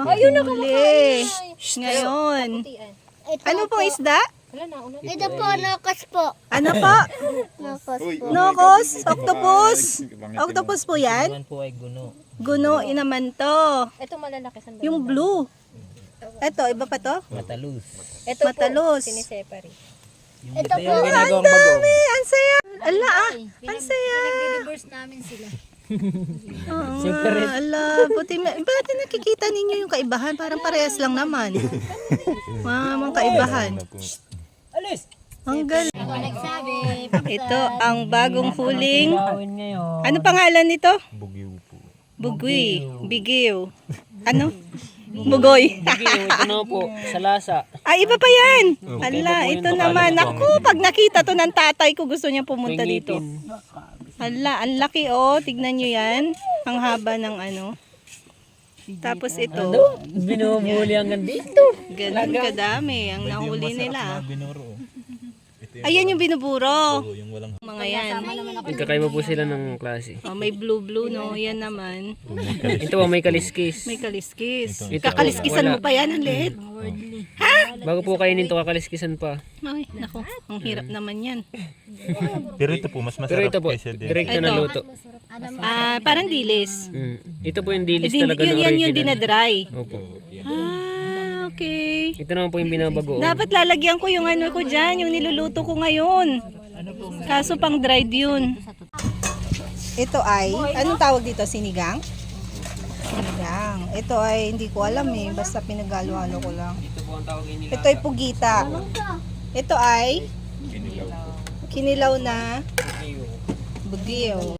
Ayun na huli. Ngayon. Ano pong isda? Ito po, nokos po. Ano po? Nokos po. Nokos? Octopus? Octopus po yan? Yan po ay guno. Guno, inaman to. Ito malalaki sandali. Yung blue. Ito, iba pa to? Matalus. Ito Matalos. po, siniseparate. Ito po. Yung ginagawang bago. Ang saya. Ala ang saya. Pinag-reverse namin sila. Oo nga, ala. Buti, bakit nakikita ninyo yung kaibahan? Parang parehas lang naman. Mga kaibahan. Alis! Ang galing. Ako nagsabi. Ito ang bagong huling. Gawin ngayon. Ano pangalan nito? Bugiw po. Bugoy. Bigiw. Ano? Bugoy. Bugiw, ito na po, sa lasa. Ay, iba pa yan. Iba Ala, po ito yung naman. pangalan Ako, pag nakita to ng tatay ko, gusto niya pumunta May dito. ngipin. Ala, ang laki oh. Tignan nyo yan. Ang haba ng ano. Tapos ito. Binuhuli hanggang dito. Ganun kadami ang nahuli nila. Binuro. Ayan yung binuburo. Yung walang Mga yan. Magkakaiba po sila ng klase. Oh, may blue no. Yan naman. Ito po may kaliskis. May kaliskis. Ito, Kakaliskisan wala. mo pa yan ang liit. Bago po kainin to kakaliskisan pa. Ay, nako. Ang hirap naman yan. Pero ito po, mas Pero masarap ito po, kaysa din. direct na Ito. luto. Ah, parang dilis. Ito po yung dilis Yun, talaga ng yan yung original. dinadry. Opo. Ah, okay. Ito naman po yung binabago. Dapat lalagyan ko yung ano ko dyan, yung niluluto ko ngayon. Kaso pang dried yun. Ito ay, anong tawag dito? Sinigang? Sinigang. Ito ay, hindi ko alam eh. Basta pinagalo-halo ko lang. Ito po ang tawag nila. Ito ay pugita. Ito ay kinilaw na bugiyo.